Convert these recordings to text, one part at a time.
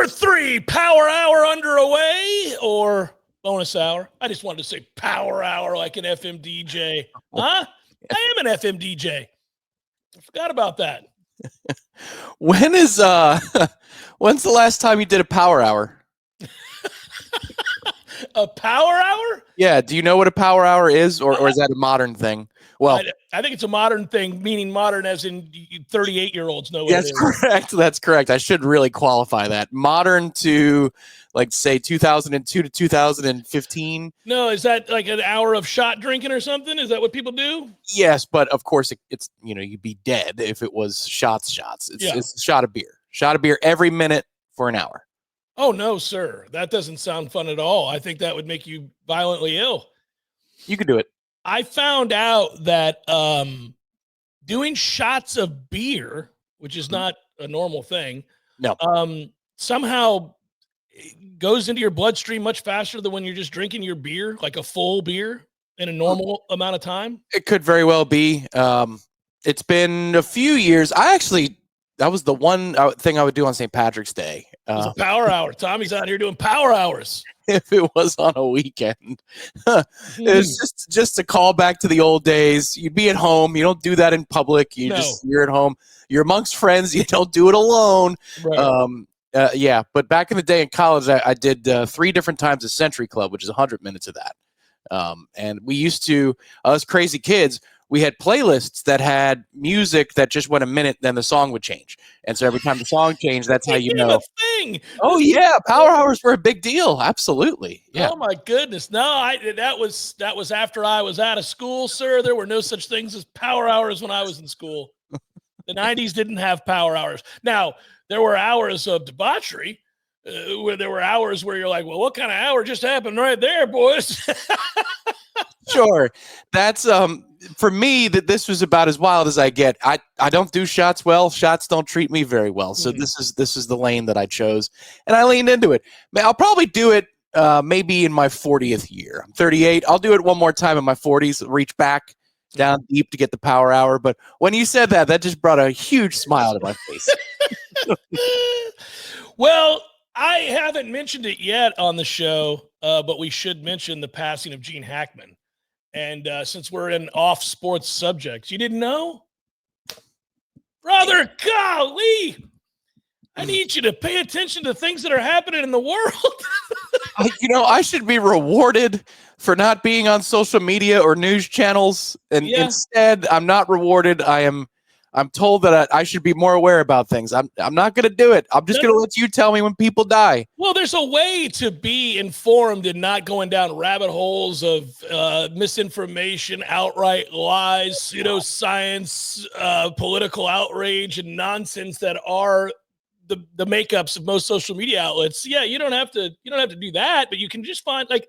Number 3, power hour underway or bonus hour. I just wanted to say power hour like an FM DJ. Huh? I am an FM DJ. I forgot about that. When's the last time you did a power hour? A power hour? Yeah. Do you know what a power hour is, or is that a modern thing? Well, I think it's a modern thing, meaning modern as in 38-year-olds know what it is. That's correct. That's correct. I should really qualify that. Modern to, like, say, 2002 to 2015. No, is that like an hour of shot drinking or something? Is that what people do? Yes, but of course it's you'd be dead if it was shots. It's a shot of beer. Shot of beer every minute for an hour. Oh, no, sir. That doesn't sound fun at all. I think that would make you violently ill. You could do it. I found out that doing shots of beer, which is not a normal thing, somehow goes into your bloodstream much faster than when you're just drinking your beer, like a full beer in a normal amount of time. It could very well be. It's been a few years. That was the one thing I would do on St. Patrick's Day. It was a power hour. Tommy's out here doing power hours. If it was on a weekend. It's just a call back to the old days. You'd be at home. You don't do that in public. You're at home. You're amongst friends. You don't do it alone. Right. But back in the day in college, I did 3 different times a Century Club, which is 100 minutes of that. And we used to, us crazy kids, we had playlists that had music that just went a minute, then the song would change. And so every time the song changed, that's how you know. Thing. Oh, yeah. Power hours were a big deal. Absolutely. Yeah. Oh, my goodness. No, that was after I was out of school, sir. There were no such things as power hours when I was in school. The 90s didn't have power hours. Now, there were hours of debauchery where there were hours where you're like, well, what kind of hour just happened right there, boys? Sure. That's for me, that this was about as wild as I get. I don't do shots well. Shots don't treat me very well. So this is the lane that I chose, and I leaned into it. I'll probably do it maybe in my 40th year. I'm 38. I'll do it one more time in my 40s. Reach back down deep to get the power hour. But when you said that just brought a huge smile to my face. Well, I haven't mentioned it yet on the show, but we should mention the passing of Gene Hackman. And since we're in off-sports subjects, you didn't know? Brother, golly, I need you to pay attention to things that are happening in the world. I should be rewarded for not being on social media or news channels. And instead, I'm not rewarded. I'm told that I should be more aware about things. I'm not going to do it. I'm just going to let you tell me when people die. Well, there's a way to be informed and not going down rabbit holes of misinformation, outright lies, pseudoscience, political outrage, and nonsense that are the makeups of most social media outlets. Yeah, you don't have to do that, but you can just find, like,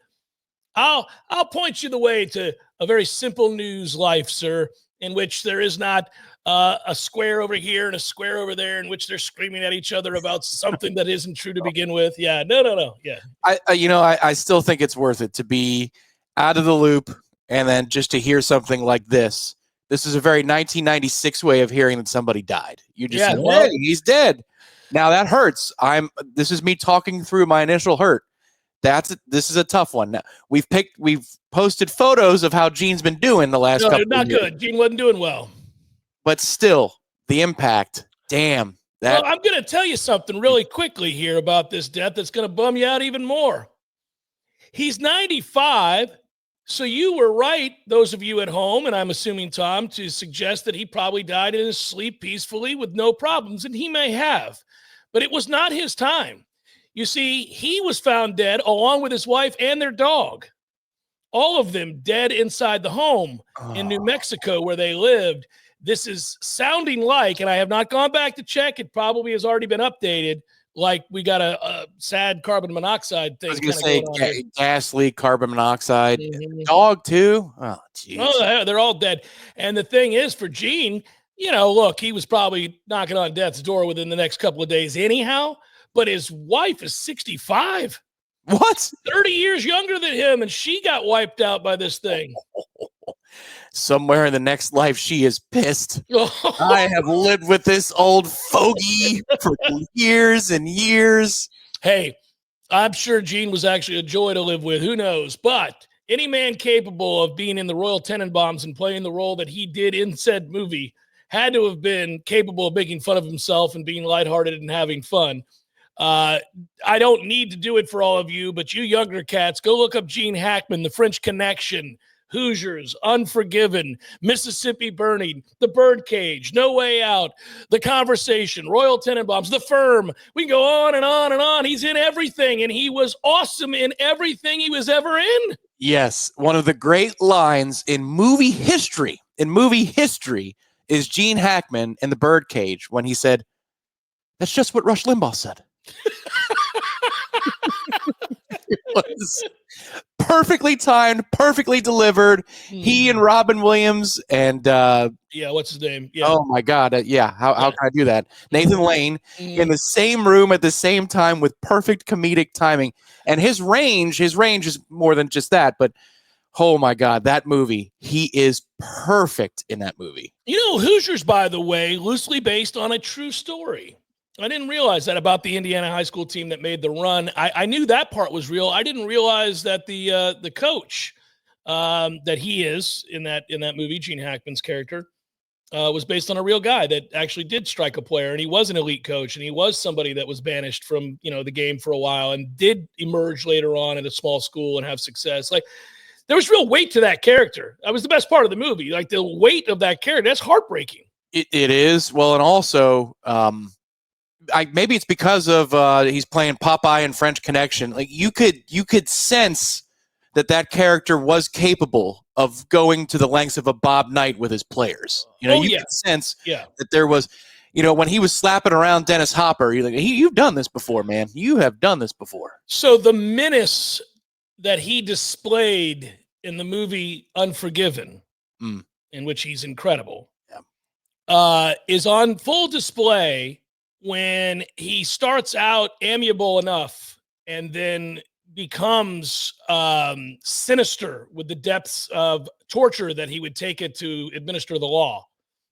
I'll point you the way to a very simple news life, sir, in which there is not a square over here and a square over there in which they're screaming at each other about something that isn't true to begin with. Yeah, no. Yeah. I still think it's worth it to be out of the loop and then just to hear something like this. This is a very 1996 way of hearing that somebody died. You just say, hey, he's dead. Now that hurts. This is me talking through my initial hurt. This is a tough one. Now, we've posted photos of how Gene's been doing the last couple of years. Not good. Gene wasn't doing well. But still, the impact, damn. Well, I'm going to tell you something really quickly here about this death that's going to bum you out even more. He's 95, so you were right, those of you at home, and I'm assuming Tom, to suggest that he probably died in his sleep peacefully with no problems, and he may have. But it was not his time. You see, he was found dead along with his wife and their dog. All of them dead inside the home in New Mexico where they lived. This is sounding like, and I have not gone back to check, it probably has already been updated, like we got a sad carbon monoxide thing. I was going to say gas leak, carbon monoxide. Dog too? Oh, jeez. Oh, they're all dead. And the thing is, for Gene, look, he was probably knocking on death's door within the next couple of days anyhow, but his wife is 65. What? 30 years younger than him, and she got wiped out by this thing. Somewhere in the next life, she is pissed. I have lived with this old fogey for years and years. Hey, I'm sure Gene was actually a joy to live with. Who knows? But any man capable of being in the Royal Tenenbaums and playing the role that he did in said movie had to have been capable of making fun of himself and being lighthearted and having fun. I don't need to do it for all of you, but you younger cats, go look up Gene Hackman, The French Connection, Hoosiers, Unforgiven, Mississippi Burning, The Birdcage, No Way Out, The Conversation, Royal Tenenbaums, The Firm. We can go on and on and on. He's in everything, and he was awesome in everything he was ever in. Yes, one of the great lines in movie history, is Gene Hackman in The Birdcage when he said, "That's just what Rush Limbaugh said." It was perfectly timed, perfectly delivered. He and Robin Williams and what's his name? Yeah. Oh my God, how can I do that? Nathan Lane in the same room at the same time with perfect comedic timing. And his range is more than just that, but oh my God, that movie, he is perfect in that movie. You know, Hoosiers, by the way, loosely based on a true story. I didn't realize that about the Indiana high school team that made the run. I knew that part was real. I didn't realize that the coach that he is in that movie, Gene Hackman's character, was based on a real guy that actually did strike a player, and he was an elite coach, and he was somebody that was banished from the game for a while and did emerge later on at a small school and have success. Like, there was real weight to that character. That was the best part of the movie. Like, the weight of that character, that's heartbreaking. It is. Well, and also maybe it's because of he's playing Popeye in French Connection. Like, you could sense that character was capable of going to the lengths of a Bob Knight with his players. Could sense that there was, when he was slapping around Dennis Hopper, you're like, you've done this before, man. You have done this before. So the menace that he displayed in the movie Unforgiven, in which he's incredible, is on full display when he starts out amiable enough and then becomes sinister with the depths of torture that he would take it to administer the law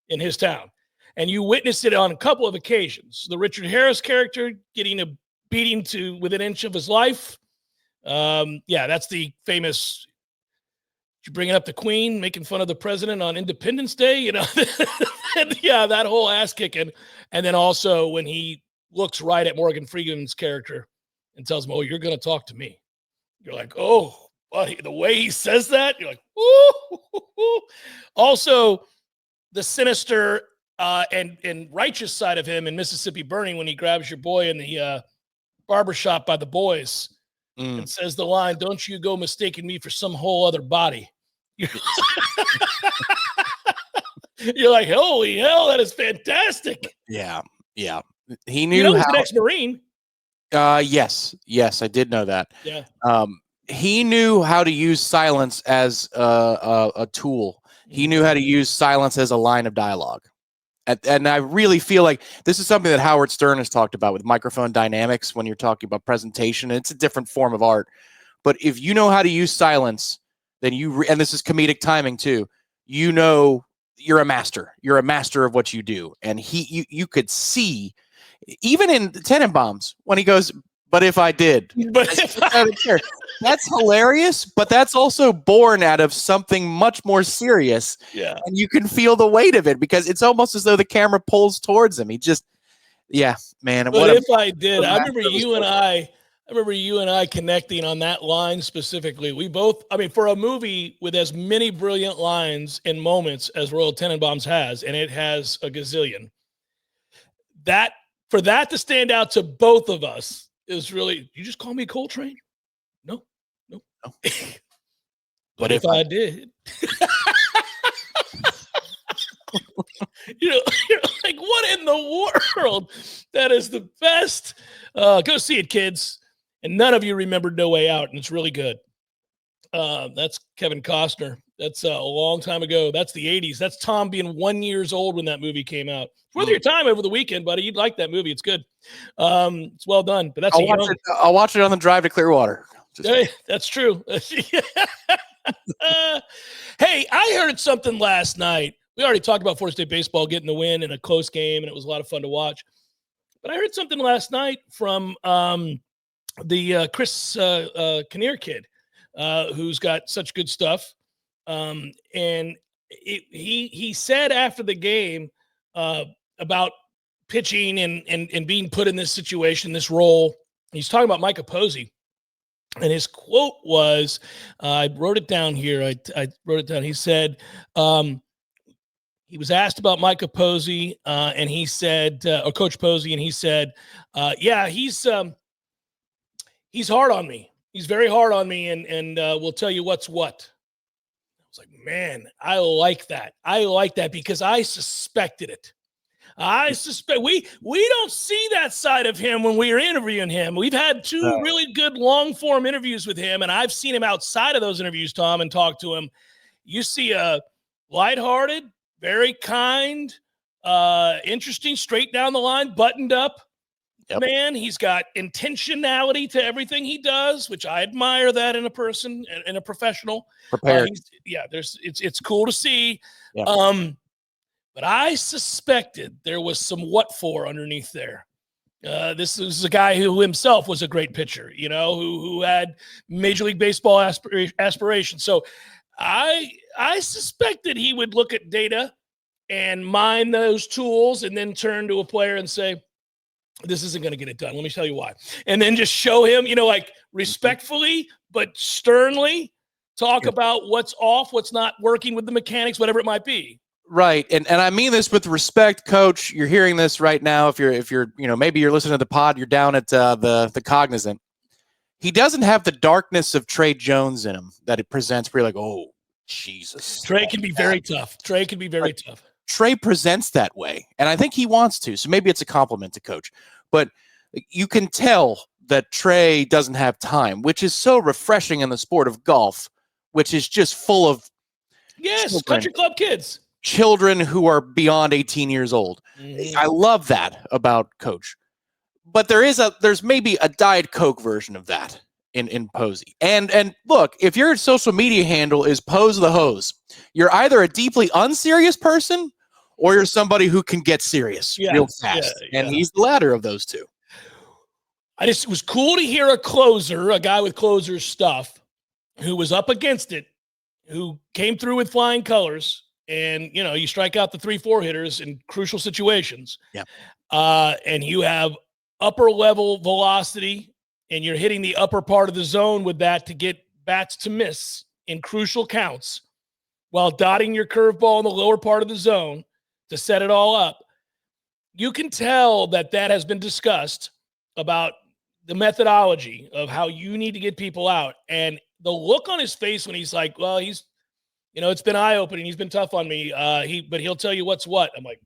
in his town. And you witnessed it on a couple of occasions. The Richard Harris character getting a beating to within an inch of his life. That's the famous, you bringing up the Queen, making fun of the president on Independence Day, that whole ass kicking. And then also when he looks right at Morgan Freeman's character and tells him, "Oh, you're going to talk to me." You're like, "Oh, buddy," the way he says that, you're like, "Ooh." Also, the sinister and righteous side of him in Mississippi Burning when he grabs your boy in the barbershop by the boys and says the line, "Don't you go mistaking me for some whole other body." You're like, holy hell, that is fantastic. Yeah. He knew he's an ex-Marine. Yes, I did know that. Yeah. He knew how to use silence as a tool. He knew how to use silence as a line of dialogue. And I really feel like this is something that Howard Stern has talked about with microphone dynamics when you're talking about presentation. It's a different form of art. But if you know how to use silence, then and this is comedic timing too, you're a master. You're a master of what you do. And you could see, even in Tenenbaums, when he goes, "But if I did." That's hilarious, but that's also born out of something much more serious. Yeah. And you can feel the weight of it because it's almost as though the camera pulls towards him. He just, man. But if I did, I remember you and I connecting on that line specifically. We both, for a movie with as many brilliant lines and moments as Royal Tenenbaums has, and it has a gazillion, for that to stand out to both of us is really, you just call me Coltrane? No. But if I did, you're like, what in the world? That is the best. Go see it, kids. And none of you remembered No Way Out, and it's really good. That's Kevin Costner. That's a long time ago. That's the 80s. That's Tom being 1 year old when that movie came out. It's worth your time over the weekend, buddy. You'd like that movie. It's good. It's well done. But that's I'll watch it on the drive to Clearwater. That's true. Hey, I heard something last night. We already talked about Florida State baseball getting the win in a close game, and it was a lot of fun to watch. But I heard something last night from the Chris Kinnear kid, who's got such good stuff. And he said after the game about pitching and being put in this situation, this role. He's talking about Micah Posey. And his quote was, I wrote it down here. I wrote it down. He said, he was asked about Micah Posey, and he said, or Coach Posey, and he said, yeah, he's hard on me. He's very hard on me, and we'll tell you what's what. I was like, man, I like that. I like that because I suspected it. I suspect we don't see that side of him when we are interviewing him. We've had two really good long form interviews with him, and I've seen him outside of those interviews, Tom, and talked to him. You see a lighthearted, very kind, interesting, straight down the line, buttoned up man. He's got intentionality to everything he does, which I admire that in a person and a professional. Prepared. It's cool to see. Yeah. But I suspected there was some what for underneath there. This is a guy who himself was a great pitcher, who had Major League Baseball aspirations. So I suspected he would look at data and mine those tools and then turn to a player and say, this isn't going to get it done. Let me tell you why. And then just show him, respectfully but sternly talk about what's off, what's not working with the mechanics, whatever it might be. Right. And I mean this with respect, Coach. You're hearing this right now. If you're maybe you're listening to the pod, you're down at the Cognizant. He doesn't have the darkness of Trey Jones in him that it presents where you're like, oh, Jesus. Trey can be very tough. Tough. Trey presents that way, and I think he wants to. So maybe it's a compliment to Coach. But you can tell that Trey doesn't have time, which is so refreshing in the sport of golf, which is just full of country club kids. Children who are beyond 18 years old. Mm-hmm. I love that about Coach. But there's maybe a Diet Coke version of that in Posey. And look, if your social media handle is Pose the Hose, you're either a deeply unserious person or you're somebody who can get serious real fast. And he's the latter of those two. It was cool to hear a guy with closer stuff who was up against it, who came through with flying colors. And, you strike out the 3-4 hitters in crucial situations. Yeah. And you have upper level velocity and you're hitting the upper part of the zone with that to get bats to miss in crucial counts while dotting your curveball in the lower part of the zone to set it all up. You can tell that has been discussed about the methodology of how you need to get people out. And the look on his face when he's like, well, it's been eye-opening. He's been tough on me. But he'll tell you what's what. I'm like,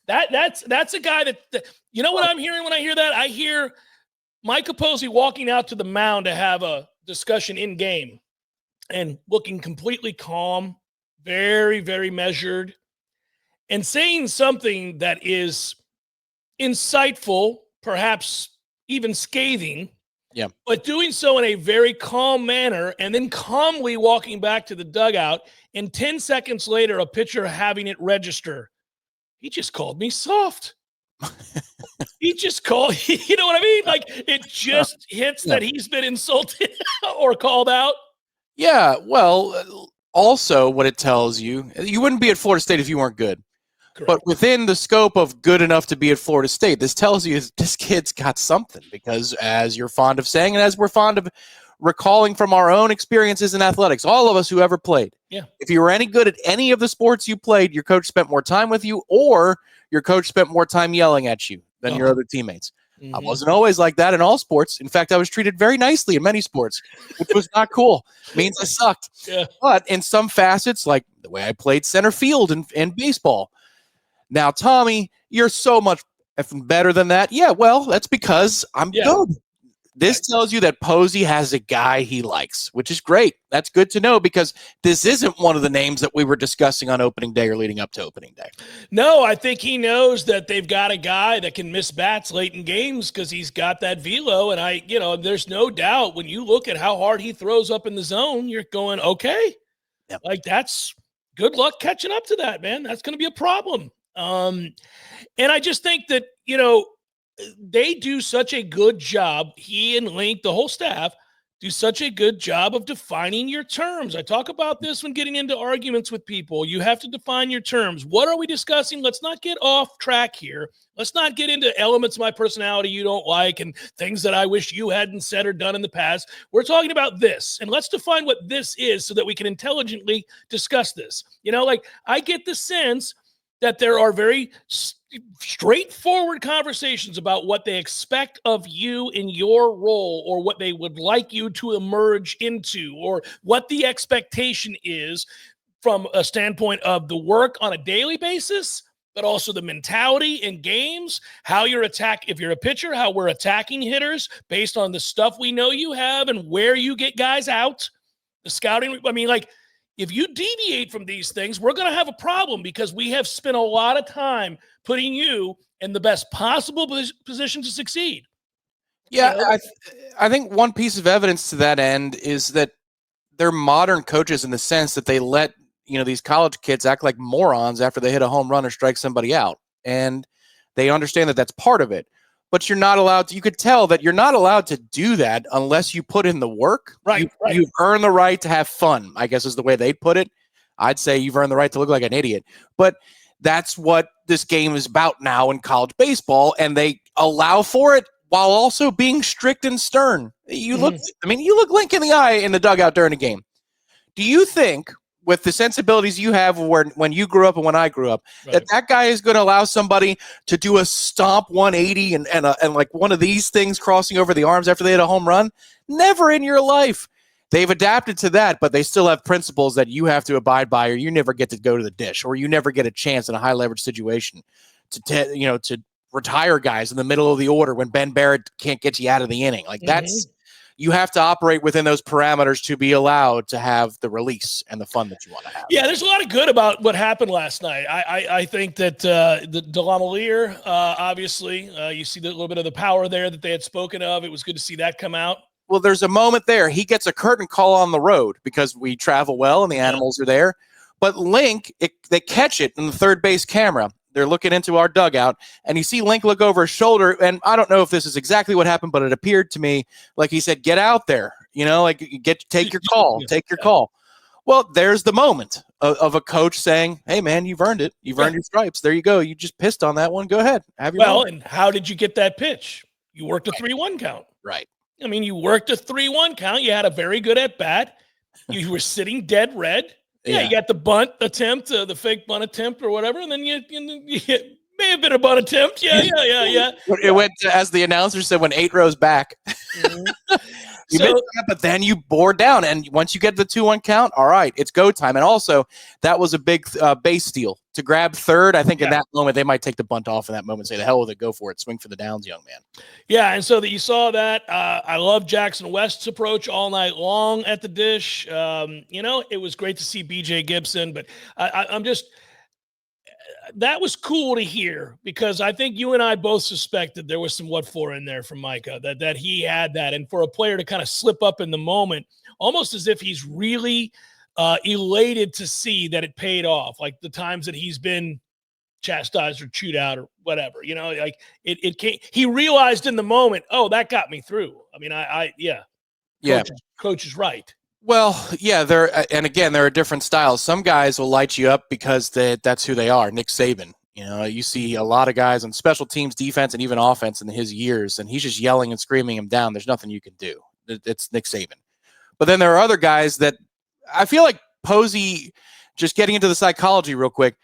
that's a guy that what I'm hearing when I hear that? I hear Micah Posey walking out to the mound to have a discussion in game and looking completely calm, very, very measured, and saying something that is insightful, perhaps even scathing. Yeah. But doing so in a very calm manner and then calmly walking back to the dugout, and 10 seconds later, a pitcher having it register. He just called me soft. He just called, you know what I mean? Like it just hits that he's been insulted or called out. Yeah. Well, also what it tells you wouldn't be at Florida State if you weren't good. Correct. But within the scope of good enough to be at Florida State, this tells you this kid's got something, because as you're fond of saying, and as we're fond of recalling from our own experiences in athletics, all of us who ever played, if you were any good at any of the sports you played, your coach spent more time with you, or your coach spent more time yelling at you than your other teammates. Mm-hmm. I wasn't always like that in all sports. In fact, I was treated very nicely in many sports, which was not cool. Means I sucked. Yeah. But in some facets, like the way I played center field in baseball. Now, Tommy, you're so much better than that. Yeah, well, that's because I'm good. This tells you that Posey has a guy he likes, which is great. That's good to know, because this isn't one of the names that we were discussing on opening day or leading up to opening day. No, I think he knows that they've got a guy that can miss bats late in games because he's got that velo. And there's no doubt when you look at how hard he throws up in the zone, you're going, okay, like that's good luck catching up to that, man. That's going to be a problem. And I just think that, they do such a good job. He and Link, the whole staff, do such a good job of defining your terms. I talk about this when getting into arguments with people. You have to define your terms. What are we discussing? Let's not get off track here. Let's not get into elements of my personality you don't like and things that I wish you hadn't said or done in the past. We're talking about this, and let's define what this is so that we can intelligently discuss this. I get the sense that there are very straightforward conversations about what they expect of you in your role, or what they would like you to emerge into, or what the expectation is from a standpoint of the work on a daily basis, but also the mentality in games, how you're if you're a pitcher, how we're attacking hitters based on the stuff we know you have and where you get guys out, the scouting. If you deviate from these things, we're going to have a problem, because we have spent a lot of time putting you in the best possible position to succeed. Yeah, I think one piece of evidence to that end is that they're modern coaches in the sense that they let these college kids act like morons after they hit a home run or strike somebody out, and they understand that that's part of it. But you're not allowed to. You could tell that you're not allowed to do that unless you put in the work. Right. You've earned the right to have fun, I guess is the way they'd put it. I'd say you've earned the right to look like an idiot. But that's what this game is about now in college baseball, and they allow for it while also being strict and stern. You look Link in the eye in the dugout during a game. Do you think, with the sensibilities you have when you grew up and when I grew up, right, that guy is going to allow somebody to do a stomp 180 and like one of these things crossing over the arms after they hit a home run? Never in your life. They've adapted to that, but they still have principles that you have to abide by, or you never get to go to the dish, or you never get a chance in a high leverage situation to retire guys in the middle of the order when Ben Barrett can't get you out of the inning. You have to operate within those parameters to be allowed to have the release and the fun that you want to have. Yeah, there's a lot of good about what happened last night. I think that the Delamolier, obviously, you see a little bit of the power there that they had spoken of. It was good to see that come out. Well, there's a moment there. He gets a curtain call on the road because we travel well and the animals are there. But Link, they catch it in the third base camera. They're looking into our dugout, and you see Link look over his shoulder, and I don't know if this is exactly what happened, but it appeared to me like he said, "Get out there," take your call, take your call. Well, there's the moment of a coach saying, "Hey, man, you've earned it. You've earned your stripes. There you go. You just pissed on that one. Go ahead, have your moment." And how did you get that pitch? You worked a 3-1 count. Right. You worked a 3-1 count. You had a very good at bat. You were sitting dead red. Yeah, you got the bunt attempt, the fake bunt attempt or whatever, and then you may have been a bunt attempt. Yeah. It went as the announcer said, when 8 rows back. Mm-hmm. But then you bore down, and once you get the 2-1 count, all right, it's go time. And also, that was a big base steal to grab third. I think in that moment they might take the bunt off in that moment, say the hell with it, go for it, swing for the downs, young man. Yeah, and so that you saw that. I love Jackson West's approach all night long at the dish. It was great to see BJ Gibson, but I'm just. That was cool to hear, because I think you and I both suspected there was some what for in there from Micah, that he had that. And for a player to kind of slip up in the moment, almost as if he's really elated to see that it paid off, like the times that he's been chastised or chewed out or whatever, it came, he realized in the moment, oh, that got me through. Coach is right. Well, yeah, there are different styles. Some guys will light you up because that's who they are. Nick Saban, you see a lot of guys on special teams, defense, and even offense in his years, and he's just yelling and screaming him down. There's nothing you can do. It's Nick Saban. But then there are other guys that I feel like Posey, just getting into the psychology real quick,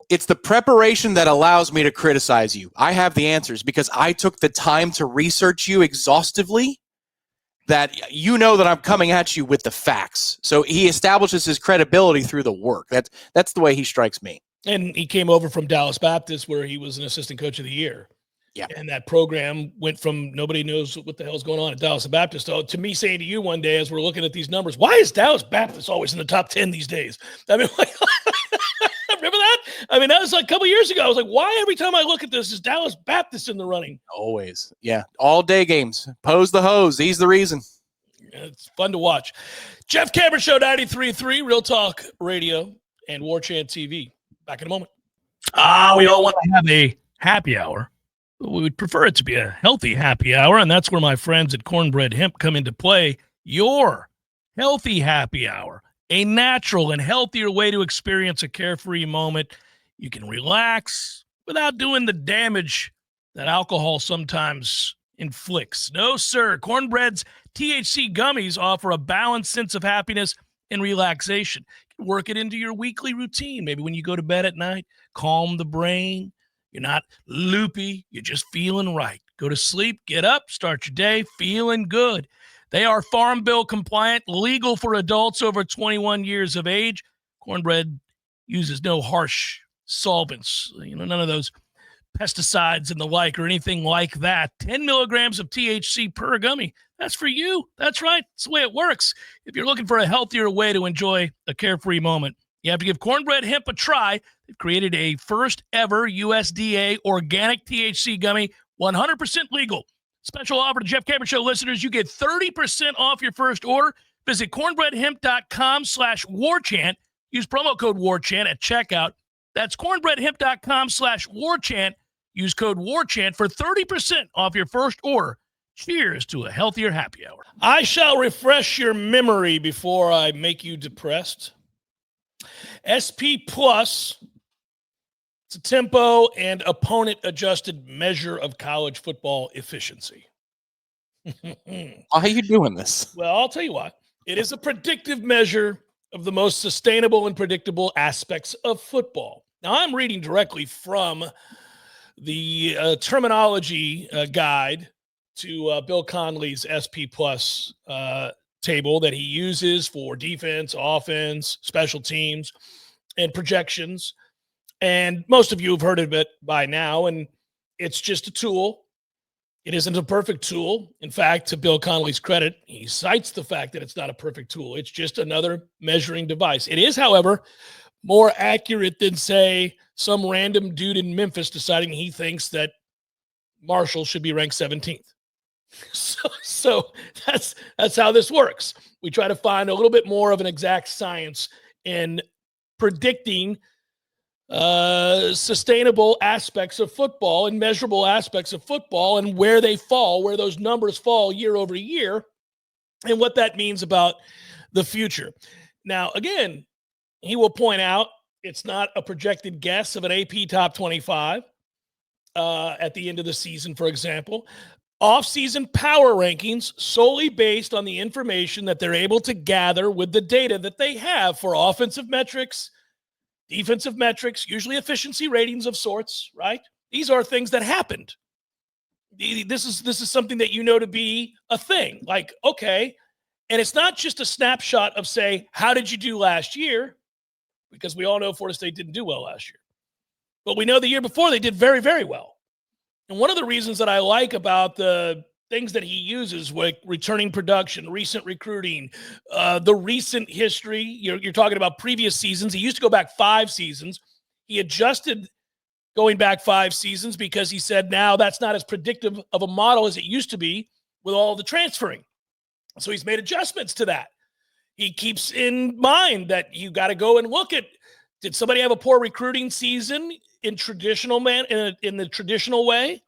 it's the preparation that allows me to criticize you. I have the answers because I took the time to research you exhaustively, that that I'm coming at you with the facts. So he establishes his credibility through the work. That's the way he strikes me. And he came over from Dallas Baptist, where he was an assistant coach of the year. Yeah. And that program went from nobody knows what the hell's going on at Dallas Baptist to me saying to you one day as we're looking at these numbers, why is Dallas Baptist always in the top 10 these days? Remember that? That was like a couple years ago. I was like, why every time I look at this is Dallas Baptist in the running? Always. Yeah. All day games. Pose the hose. He's the reason. It's fun to watch. Jeff Cameron Show 93.3, Real Talk Radio and Warchant TV. Back in a moment. We all want to have a happy hour. We would prefer it to be a healthy happy hour, and that's where my friends at Cornbread Hemp come into play. Your healthy happy hour, a natural and healthier way to experience a carefree moment. You can relax without doing the damage that alcohol sometimes inflicts. No, sir. Cornbread's THC gummies offer a balanced sense of happiness and relaxation. Work it into your weekly routine. Maybe when you go to bed at night, calm the brain. You're not loopy. You're just feeling right. Go to sleep, get up, start your day feeling good. They are Farm Bill compliant, legal for adults over 21 years of age. Cornbread uses no harsh solvents, none of those pesticides and the like or anything like that. 10 milligrams of THC per gummy. That's for you. That's right. That's the way it works. If you're looking for a healthier way to enjoy a carefree moment, you have to give Cornbread Hemp a try. They've created a first ever USDA organic THC gummy, 100% legal. Special offer to Jeff Cameron Show listeners. You get 30% off your first order. Visit cornbreadhemp.com/warchant. Use promo code warchant at checkout. That's cornbreadhemp.com/warchant. Use code warchant for 30% off your first order. Cheers to a healthier happy hour. I shall refresh your memory before I make you depressed. SP Plus, it's a tempo and opponent-adjusted measure of college football efficiency. Why are you doing this? Well, I'll tell you why. It is a predictive measure of the most sustainable and predictable aspects of football. Now, I'm reading directly from the terminology guide to Bill Conley's SP Plus table that he uses for defense, offense, special teams, and projections. And most of you have heard of it by now, and it's just a tool. It isn't a perfect tool. In fact, to Bill Conley's credit, he cites the fact that it's not a perfect tool. It's just another measuring device. It is, however, more accurate than, say, some random dude in Memphis deciding he thinks that Marshall should be ranked 17th. So that's how this works. We try to find a little bit more of an exact science in predicting sustainable aspects of football and measurable aspects of football and where they fall, where those numbers fall year over year, and what that means about the future. Now, again, he will point out it's not a projected guess of an AP top 25 at the end of the season, for example. Off-season power rankings solely based on the information that they're able to gather with the data that they have for offensive metrics, defensive metrics, usually efficiency ratings of sorts, right? These are things that happened. This is something that you know to be a thing. Like, okay, and it's not just a snapshot of, say, how did you do last year? Because we all know Florida State didn't do well last year. But we know the year before they did very, very well. And one of the reasons that I like about the things that he uses, like returning production, recent recruiting, the recent history, you're talking about previous seasons. He used to go back 5 seasons. He adjusted going back 5 seasons because he said now that's not as predictive of a model as it used to be with all the transferring. So he's made adjustments to that. He keeps in mind that you got to go and look at, did somebody have a poor recruiting season in the traditional way?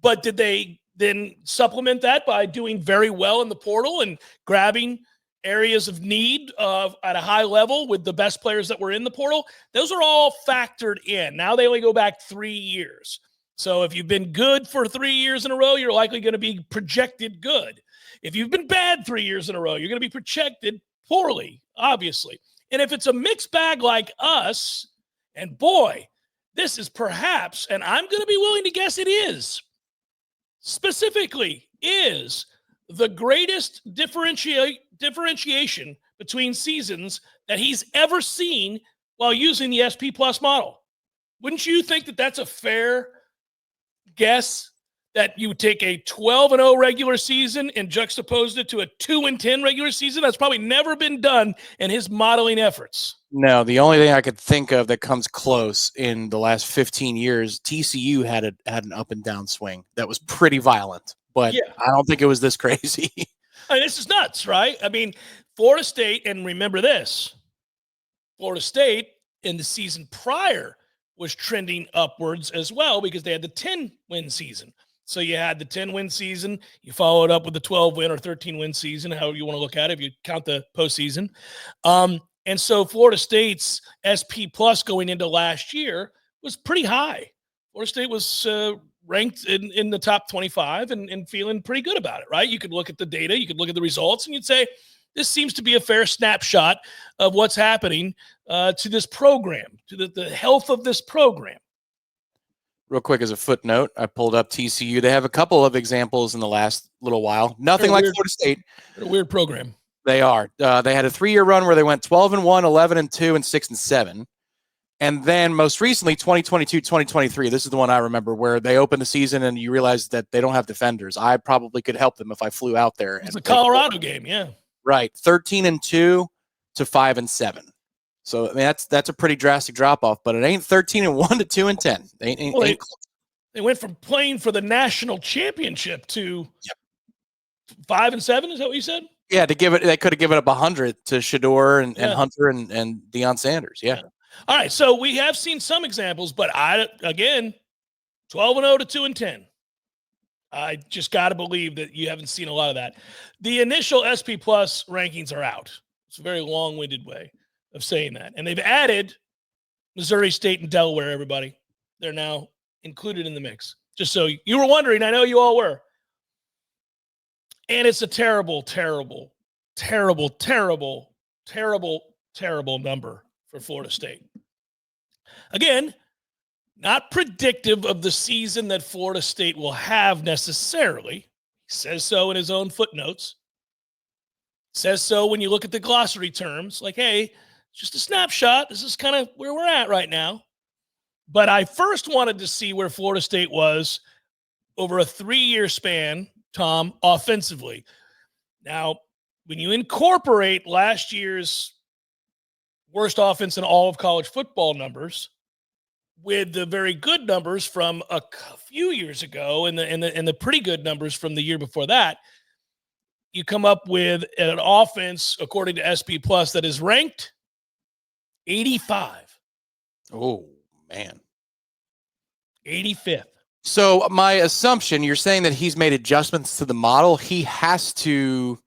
But did they then supplement that by doing very well in the portal and grabbing areas of need at a high level with the best players that were in the portal? Those are all factored in. Now they only go back 3 years. So if you've been good for 3 years in a row, you're likely going to be projected good. If you've been bad 3 years in a row, you're going to be projected poorly, obviously. And if it's a mixed bag like us, and boy, this is perhaps, and I'm going to be willing to guess it is, specifically is the greatest differentiation between seasons that he's ever seen while using the SP Plus model. Wouldn't you think that that's a fair guess, that you take a 12-0 regular season and juxtapose it to a 2-10 regular season? That's probably never been done in his modeling efforts. No, the only thing I could think of that comes close in the last 15 years, TCU had an up and down swing that was pretty violent, but yeah. I don't think it was this crazy. I mean, this is nuts, right? I mean, Florida State, and remember this, Florida State in the season prior was trending upwards as well because they had the 10-win season. So you had the 10-win season, you followed up with the 12-win or 13-win season, however you want to look at it, if you count the postseason. And so Florida State's SP plus going into last year was pretty high. Florida State was ranked in the top 25 and feeling pretty good about it, right? You could look at the data, you could look at the results, and you'd say, this seems to be a fair snapshot of what's happening to this program, to the health of this program. Real quick, as a footnote, I pulled up TCU. They have a couple of examples in the last little while. Nothing like Florida State. They're a weird program. They are. They had a 3-year run where they went 12-1, 11-2, and 6-7. And then most recently, 2022, 2023. This is the one I remember where they opened the season and you realize that they don't have defenders. I probably could help them if I flew out there. It's a Colorado game, yeah. Right, 13-2 to 5-7. So I mean that's a pretty drastic drop off, but it ain't 13-1 to 2-10. They went from playing for the national championship to 5-7. Is that what you said? Yeah, they could have given up 100 to Shador and Hunter and Deion Sanders. Yeah. All right, so we have seen some examples, but 12-0 to 2-10. I just got to believe that you haven't seen a lot of that. The initial SP Plus rankings are out. It's a very long-winded way of saying that. And they've added Missouri State and Delaware, everybody. They're now included in the mix. Just so you were wondering, I know you all were. And it's a terrible, terrible, terrible, terrible, terrible, terrible number for Florida State. Again, not predictive of the season that Florida State will have necessarily. He says so in his own footnotes. Says so when you look at the glossary terms, like, hey, it's just a snapshot. This is kind of where we're at right now. But I first wanted to see where Florida State was over a 3-year span, Tom, offensively. Now, when you incorporate last year's worst offense in all of college football numbers with the very good numbers from a few years ago and the pretty good numbers from the year before that, you come up with an offense, according to SP Plus, that is ranked 85. Oh, man. 85th. So my assumption, you're saying that he's made adjustments to the model. He has to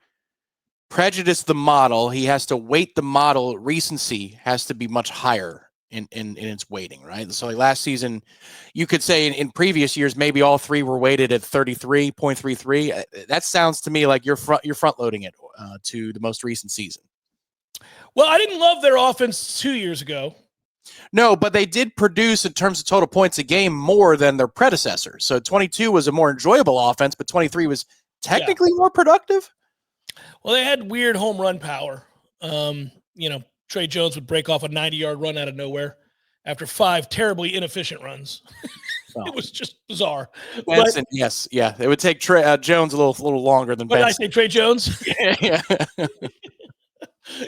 prejudice the model. He has to weight the model. Recency has to be much higher in its weighting, right? So like last season, you could say in previous years, maybe all three were weighted at 33.33. That sounds to me like you're front loading it to the most recent season. Well, I didn't love their offense 2 years ago. No, but they did produce in terms of total points a game more than their predecessor. So 22 was a more enjoyable offense, but 23 was technically more productive. Well, they had weird home run power. Trey Jones would break off a 90-yard run out of nowhere after 5 terribly inefficient runs. It was just bizarre. Benson, yes, yeah. It would take Trey Jones a little longer than Benson. What did I say, Trey Jones? Yeah.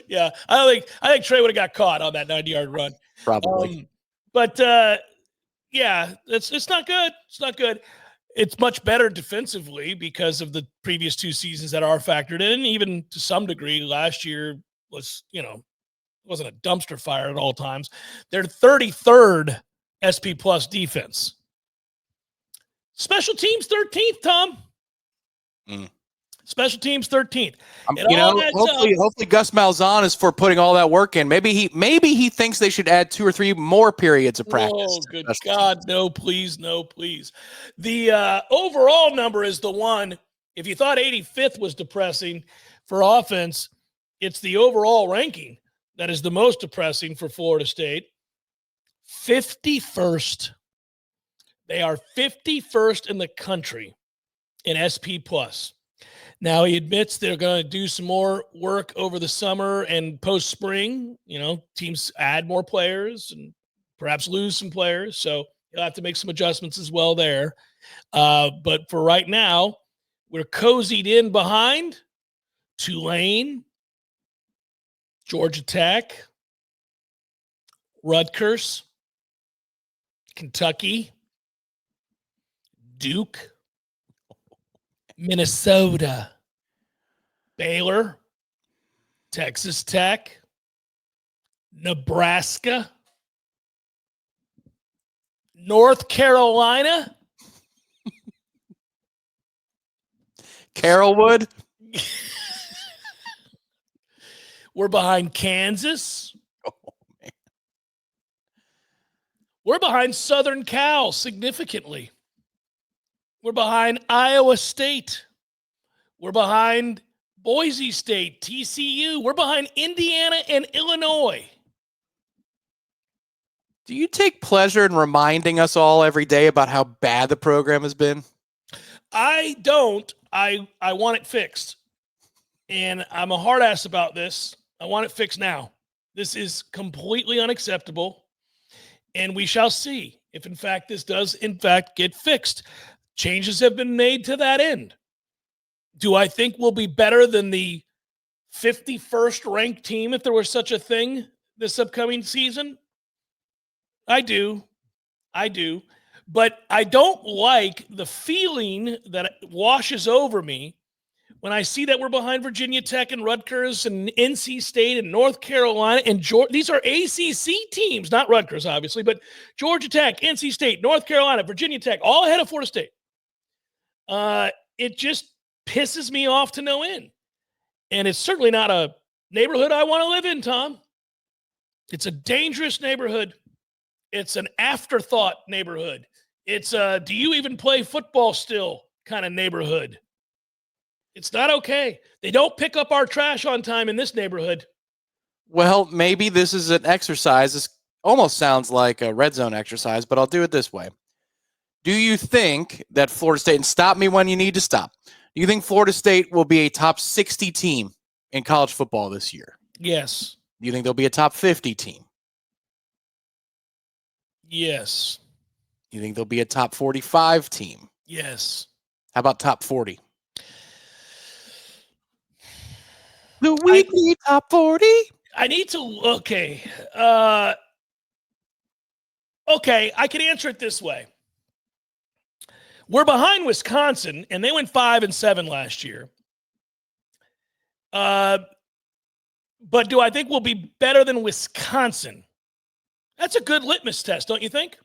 Yeah, I think Trey would have got caught on that 90-yard run. Probably. It's not good. It's not good. It's much better defensively because of the previous 2 seasons that are factored in. Even to some degree, last year was, wasn't a dumpster fire at all times. They're 33rd SP Plus defense. Special teams 13th, Tom. Special teams 13th. Hopefully Gus Malzahn is for putting all that work in. Maybe he thinks they should add 2 or 3 more periods of practice. Oh, good God. Teams. No, please. No, please. The overall number is the one. If you thought 85th was depressing for offense, it's the overall ranking that is the most depressing for Florida State. 51st. They are 51st in the country in SP Plus. Now, he admits they're going to do some more work over the summer and post-spring. Teams add more players and perhaps lose some players. So he'll have to make some adjustments as well there. But for right now, we're cozied in behind Tulane, Georgia Tech, Rutgers, Kentucky, Duke, Minnesota, Baylor, Texas Tech, Nebraska, North Carolina. Carrollwood. We're behind Kansas. Oh, man. We're behind Southern Cal significantly. We're behind Iowa State. We're behind Boise State, TCU. We're behind Indiana and Illinois. Do you take pleasure in reminding us all every day about how bad the program has been? I don't. I want it fixed. And I'm a hard ass about this. I want it fixed now. This is completely unacceptable. And we shall see if, in fact, this does, in fact, get fixed. Changes have been made to that end. Do I think we'll be better than the 51st ranked team, if there was such a thing, this upcoming season? I do. But I don't like the feeling that washes over me when I see that we're behind Virginia Tech and Rutgers and NC State and North Carolina and Georgia. These are ACC teams, not Rutgers, obviously, but Georgia Tech, NC State, North Carolina, Virginia Tech, all ahead of Florida State. It just pisses me off to no end. And it's certainly not a neighborhood I want to live in, Tom. It's a dangerous neighborhood. It's an afterthought neighborhood. It's a do you even play football still kind of neighborhood. It's not okay. They don't pick up our trash on time in this neighborhood. Well, maybe this is an exercise. This almost sounds like a red zone exercise, but I'll do it this way. Do you think that Florida State, and stop me when you need to stop, do you think Florida State will be a top 60 team in college football this year? Yes. Do you think they'll be a top 50 team? Yes. You think they'll be a top 45 team? Yes. How about top 40? The weekly top 40? I need to, okay. Okay, I can answer it this way. We're behind Wisconsin, and they went 5-7 last year. But do I think we'll be better than Wisconsin? That's a good litmus test, don't you think?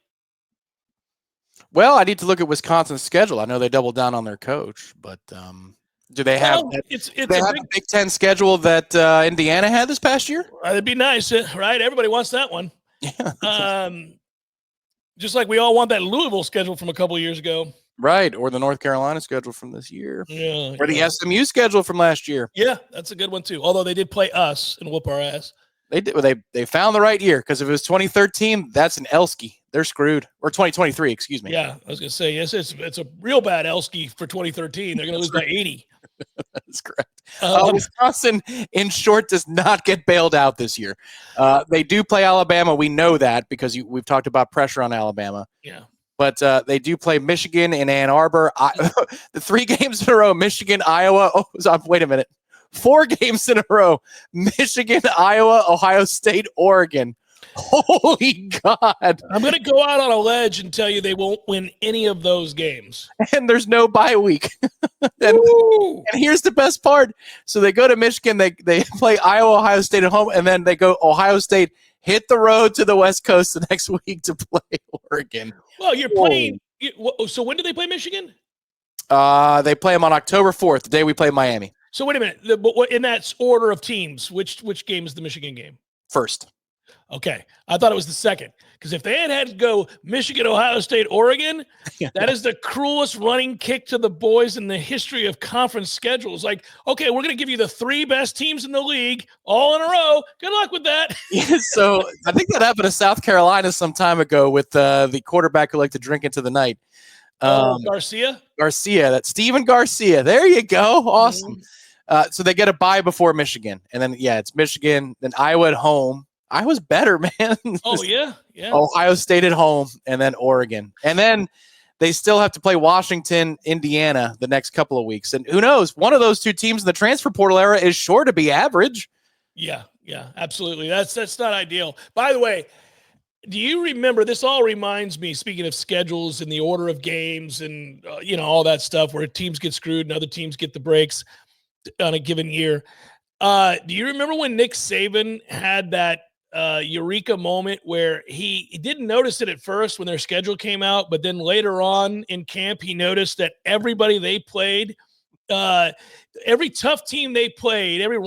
Well, I need to look at Wisconsin's schedule. I know they doubled down on their coach, but do they have a Big Ten schedule that Indiana had this past year? That'd be nice, right? Everybody wants that one. Yeah. Just like we all want that Louisville schedule from a couple of years ago. Right, or the North Carolina schedule from this year. Yeah, or the SMU schedule from last year. Yeah, that's a good one too. Although they did play us and whoop our ass. They did. They found the right year, because if it was 2013, that's an Elski. They're screwed. Or 2023, excuse me. Yeah, I was gonna say yes. It's a real bad Elski for 2013. They're gonna lose by 80. That's correct. Wisconsin, in short, does not get bailed out this year. They do play Alabama. We know that because we've talked about pressure on Alabama. Yeah. But they do play Michigan and Ann Arbor. The 3 games in a row, Michigan, Iowa. Oh, wait a minute. 4 games in a row, Michigan, Iowa, Ohio State, Oregon. Holy God. I'm going to go out on a ledge and tell you they won't win any of those games. And there's no bye week. and here's the best part. So they go to Michigan, they play Iowa, Ohio State at home, and then they go Ohio State, hit the road to the West Coast the next week to play Oregon. Well, you're playing. So when do they play Michigan? They play them on October 4th, the day we play Miami. So wait a minute. But in that order of teams, which game is the Michigan game? First. Okay. I thought it was the second. Because if they had to go Michigan, Ohio State, Oregon, that is the cruelest running kick to the boys in the history of conference schedules. Like, okay, we're going to give you the 3 best teams in the league all in a row. Good luck with that. Yeah, so I think that happened to South Carolina some time ago with the quarterback who liked to drink into the night. Garcia? Garcia. That's Steven Garcia. There you go. Awesome. So they get a bye before Michigan. And then, it's Michigan, then Iowa at home. Iowa's better, man. Oh, yeah. Yeah. Ohio State at home, and then Oregon. And then they still have to play Washington, Indiana the next couple of weeks. And who knows? One of those 2 teams in the transfer portal era is sure to be average. Yeah, absolutely. That's not ideal. By the way, do you remember, this all reminds me, speaking of schedules and the order of games and, all that stuff where teams get screwed and other teams get the breaks on a given year. Do you remember when Nick Saban had that eureka moment where he didn't notice it at first when their schedule came out, but then later on in camp, he noticed that everybody they played, every tough team they played, every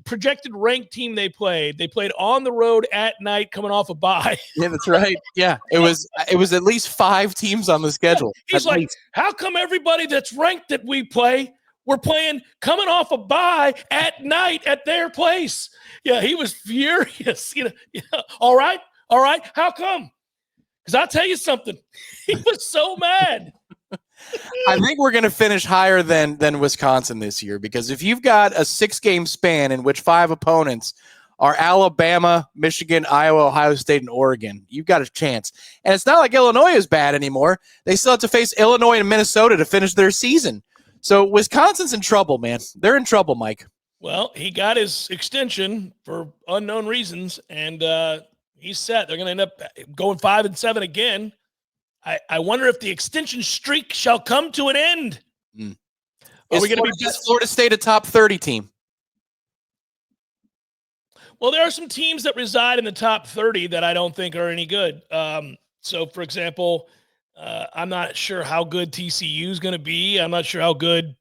projected ranked team they played on the road at night coming off a bye. Yeah, that's right. Yeah, it was at least 5 teams on the schedule. He's like, how come everybody that's ranked that we play, we're playing coming off a bye at night at their place? Yeah, he was furious. All right. How come? Because I'll tell you something. He was so mad. I think we're going to finish higher than Wisconsin this year, because if you've got a 6-game span in which 5 opponents are Alabama, Michigan, Iowa, Ohio State, and Oregon, you've got a chance. And it's not like Illinois is bad anymore. They still have to face Illinois and Minnesota to finish their season. So Wisconsin's in trouble, man. They're in trouble, Mike. Well, he got his extension for unknown reasons, and he's set. They're going to end up going 5-7 again. I wonder if the extension streak shall come to an end. Are we going to be Florida State a top 30 team? Well, there are some teams that reside in the top 30 that I don't think are any good. So, for example, I'm not sure how good TCU is going to be. I'm not sure how good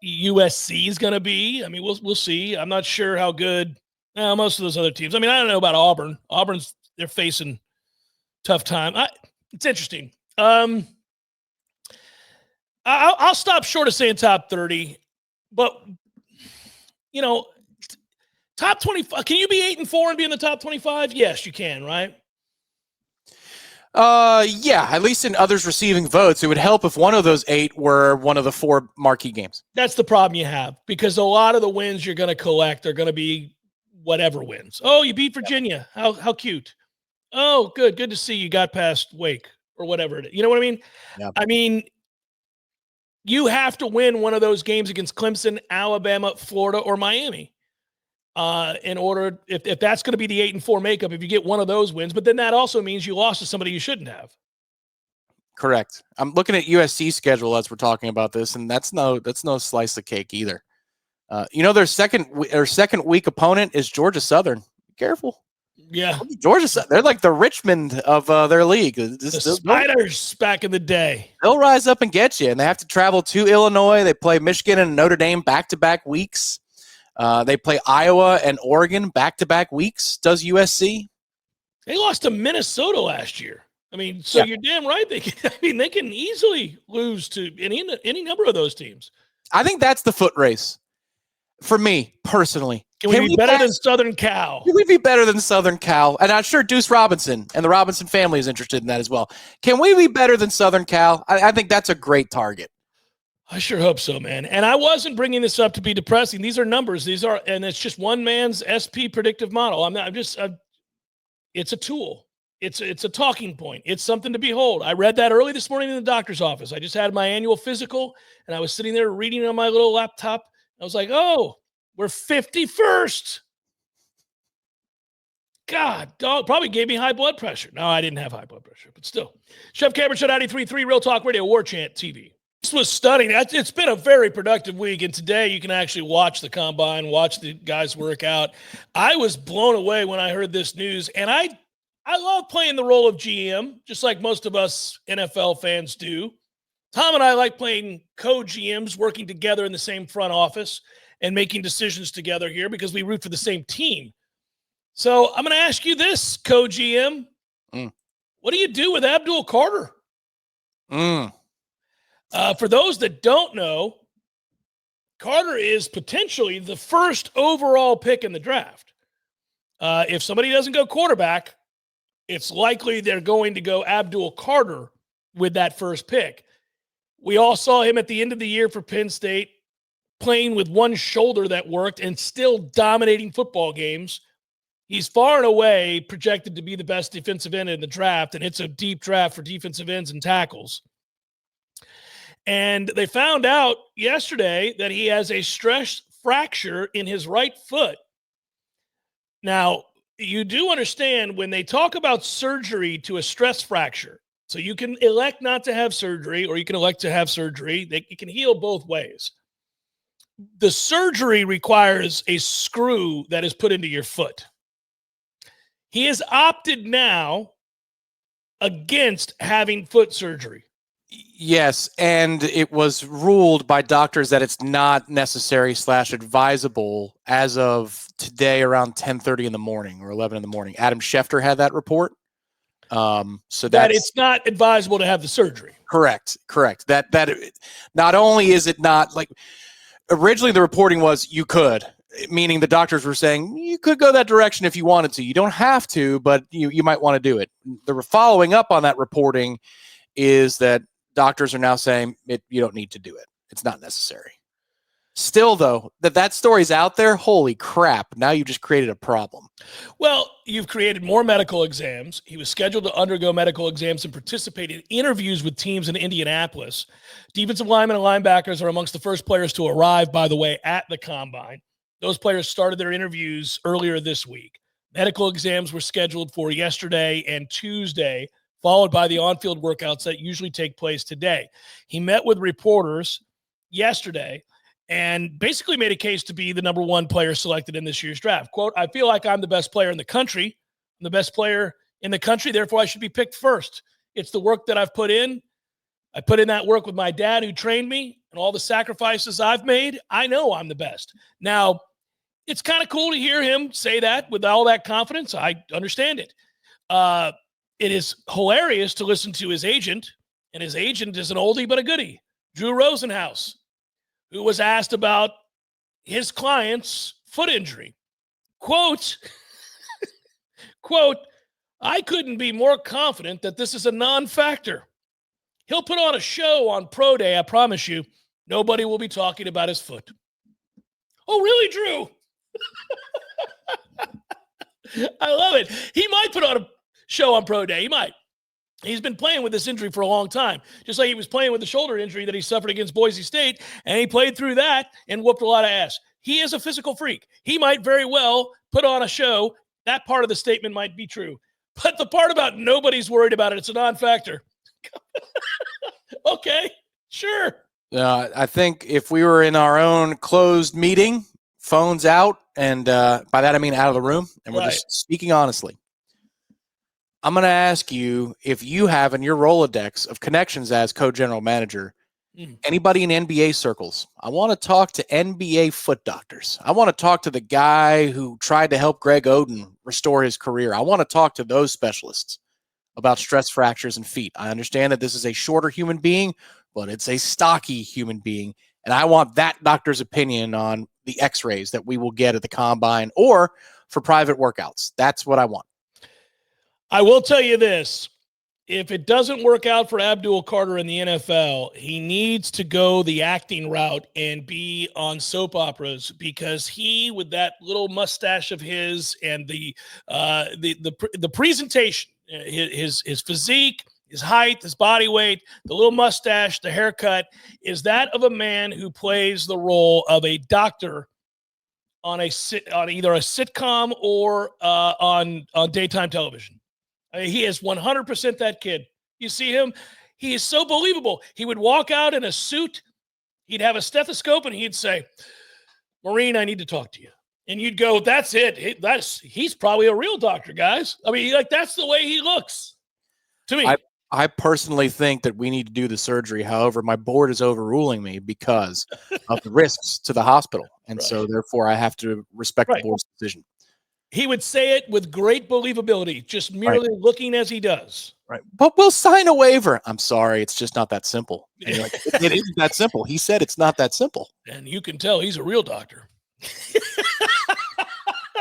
USC is going to be. I mean, we'll see. I'm not sure how good most of those other teams. I mean, I don't know about Auburn. They're facing tough time. It's interesting. I'll stop short of saying top 30, but top 25. Can you be 8-4 and be in the top 25? Yes, you can, right? Yeah, at least in others receiving votes. It would help if one of those 8 were one of the 4 marquee games. That's the problem you have, because a lot of the wins you're going to collect are going to be whatever wins. Oh, you beat Virginia. How cute. Oh, good to see you got past Wake or whatever it is. You know what I mean? Yeah. I mean, you have to win one of those games against Clemson, Alabama, Florida, or Miami. In order, if that's going to be the 8-4 makeup, if you get one of those wins, but then that also means you lost to somebody you shouldn't have. Correct. I'm looking at USC's schedule as we're talking about this, and that's no slice of cake either. Their second week opponent is Georgia Southern. Be careful. Yeah, Georgia, they're like the Richmond of their league. The Spiders back in the day. They'll rise up and get you, and they have to travel to Illinois. They play Michigan and Notre Dame back-to-back weeks. They play Iowa and Oregon back-to-back weeks. Does USC? They lost to Minnesota last year. I mean, so You're damn right. They can easily lose to any number of those teams. I think that's the foot race for me personally. Can we be better than Southern Cal? Can we be better than Southern Cal? And I'm sure Deuce Robinson and the Robinson family is interested in that as well. Can we be better than Southern Cal? I think that's a great target. I sure hope so, man. And I wasn't bringing this up to be depressing. These are numbers. And it's just one man's SP predictive model. It's a tool. It's a talking point. It's something to behold. I read that early this morning in the doctor's office. I just had my annual physical, and I was sitting there reading on my little laptop. I was like, oh, we're 51st. God, dog, probably gave me high blood pressure. No, I didn't have high blood pressure, but still. Chef Cameron, Show 93.3, Real Talk Radio, Warchant TV. This was stunning. It's been a very productive week, and today you can actually watch the combine, watch the guys work out. I was blown away when I heard this news, and I love playing the role of GM, just like most of us NFL fans do. Tom and I like playing co-GMs, working together in the same front office and making decisions together here because we root for the same team. So I'm going to ask you this, co-GM. What do you do with Abdul Carter? For those that don't know, Carter is potentially the first overall pick in the draft. If somebody doesn't go quarterback, it's likely they're going to go Abdul Carter with that first pick. We all saw him at the end of the year for Penn State playing with one shoulder that worked and still dominating football games. He's far and away projected to be the best defensive end in the draft, and it's a deep draft for defensive ends and tackles. And they found out yesterday that he has a stress fracture in his right foot. Now, you do understand when they talk about surgery to a stress fracture, so you can elect not to have surgery or you can elect to have surgery. It can heal both ways. The surgery requires a screw that is put into your foot. He has opted now against having foot surgery. Yes, and it was ruled by doctors that it's not necessary / advisable as of today around 10:30 in the morning or 11 in the morning. Adam Schefter had that report. So that it's not advisable to have the surgery. Correct. That not only is it not, like, originally the reporting was you could, meaning the doctors were saying you could go that direction if you wanted to. You don't have to, but you might want to do it. The following up on that reporting is that doctors are now saying you don't need to do it. It's not necessary. Still, though, that story's out there, holy crap, now you just created a problem. Well, you've created more medical exams. He was scheduled to undergo medical exams and participate in interviews with teams in Indianapolis. Defensive linemen and linebackers are amongst the first players to arrive, by the way, at the Combine. Those players started their interviews earlier this week. Medical exams were scheduled for yesterday and Tuesday, followed by the on-field workouts that usually take place today. He met with reporters yesterday and basically made a case to be the number one player selected in this year's draft. Quote, I feel like I'm the best player in the country. I'm the best player in the country, therefore I should be picked first. It's the work that I've put in. I put in that work with my dad who trained me and all the sacrifices I've made. I know I'm the best. Now, it's kind of cool to hear him say that with all that confidence. I understand it. It is hilarious to listen to his agent, and his agent is an oldie but a goodie, Drew Rosenhaus, who was asked about his client's foot injury. Quote, I couldn't be more confident that this is a non-factor. He'll put on a show on Pro Day, I promise you. Nobody will be talking about his foot. Oh, really, Drew? I love it. He might put on a show on Pro Day. He might. He's been playing with this injury for a long time, just like he was playing with the shoulder injury that he suffered against Boise State, and he played through that and whooped a lot of ass. He is a physical freak. He might very well put on a show. That part of the statement might be true. But the part about nobody's worried about it, it's a non-factor. Okay, sure. I think if we were in our own closed meeting, phones out, and by that I mean out of the room, and we're just speaking honestly, I'm going to ask you if you have in your Rolodex of connections as co-general manager, anybody in NBA circles. I want to talk to NBA foot doctors. I want to talk to the guy who tried to help Greg Oden restore his career. I want to talk to those specialists about stress fractures and feet. I understand that this is a shorter human being, but it's a stocky human being. And I want that doctor's opinion on the x-rays that we will get at the Combine or for private workouts. That's what I want. I will tell you this. If it doesn't work out for Abdul Carter in the NFL, he needs to go the acting route and be on soap operas, because he, with that little mustache of his and the presentation, his physique, his height, his body weight, the little mustache, the haircut, is that of a man who plays the role of a doctor on either a sitcom or on daytime television. I mean, he is 100% that kid. You see him, he is so believable. He would walk out in a suit, he'd have a stethoscope, and he'd say, Maureen, I need to talk to you. And you'd go, that's it. He's probably a real doctor, guys. I mean, that's the way he looks to me. I personally think that we need to do the surgery. However, my board is overruling me because of the risks to the hospital. And so therefore I have to respect the board's decision. He would say it with great believability, just merely looking as he does. Right. But we'll sign a waiver. I'm sorry. It's just not that simple. And you're like, it isn't that simple. He said it's not that simple. And you can tell he's a real doctor.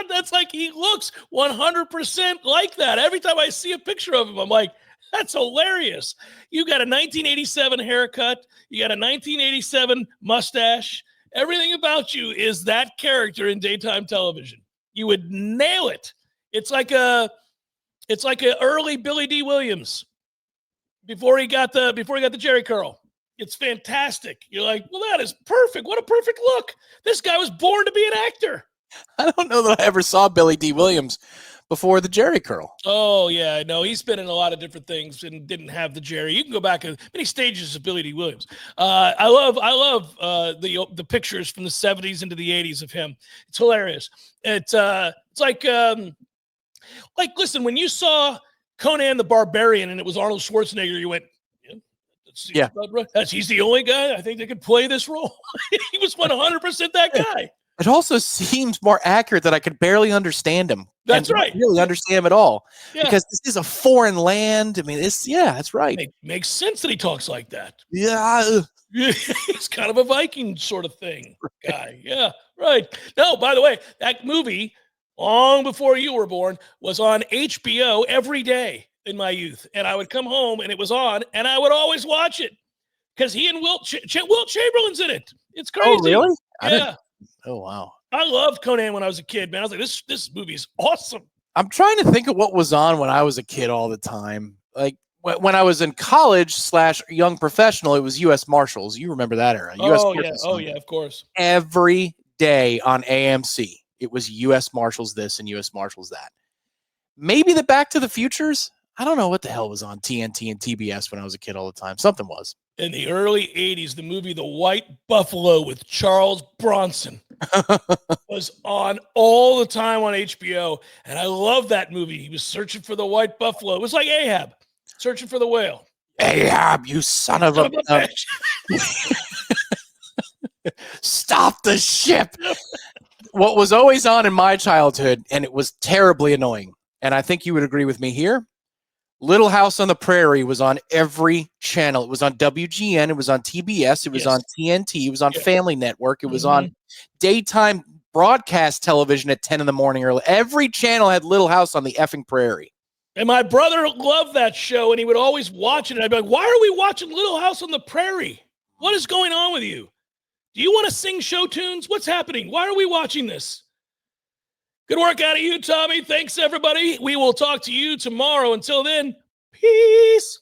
That's like, he looks 100% like that. Every time I see a picture of him, I'm like, that's hilarious. You got a 1987 haircut. You got a 1987 mustache. Everything about you is that character in daytime television. You would nail it. It's like a early Billy D. Williams before he got the Jerry curl. It's fantastic. You're like, well, that is perfect. What a perfect look. This guy was born to be an actor. I don't know that I ever saw Billy D. Williams before the Jerry curl. Oh, yeah. No, he's been in a lot of different things and didn't have the Jerry. You can go back many stages of Billy D. Williams. I love the pictures from the 70s into the 80s of him. It's hilarious. It's like Like, listen, when you saw Conan the Barbarian and it was Arnold Schwarzenegger, you went, yeah, he's the only guy I think that could play this role. He was 100% that guy. It also seems more accurate that I could barely understand him. That's right. Really understand him at all. Yeah. Because this is a foreign land. I mean, that's right. Makes sense that he talks like that. Yeah. He's kind of a Viking sort of thing guy. Yeah, right. No, by the way, that movie, long before you were born, was on HBO every day in my youth. And I would come home and it was on and I would always watch it because he and Wilt Chamberlain's in it. It's crazy. Oh, really? Yeah. Oh, wow. I loved Conan when I was a kid, man. I was like, this movie is awesome. I'm trying to think of what was on when I was a kid all the time. Like when I was in college / young professional, it was U.S. Marshals. You remember that era? Oh, yeah, of course. Every day on AMC, it was U.S. Marshals this and U.S. Marshals that. Maybe the Back to the Futures? I don't know what the hell was on TNT and TBS when I was a kid all the time. Something was. In the early 80s, the movie The White Buffalo with Charles Bronson was on all the time on HBO. And I love that movie. He was searching for the white buffalo. It was like Ahab searching for the whale. Ahab, you son of a bitch. Stop the ship. What was always on in my childhood, and it was terribly annoying, and I think you would agree with me here, Little House on the Prairie was on every channel. It was on WGN. It was on TBS. It was on TNT. It was on Family Network. It was on daytime broadcast television at 10 in the morning. Every channel had Little House on the effing prairie. And my brother loved that show, and he would always watch it. And I'd be like, why are we watching Little House on the Prairie? What is going on with you? Do you want to sing show tunes? What's happening? Why are we watching this? Good work out of you, Tommy. Thanks, everybody. We will talk to you tomorrow. Until then, peace.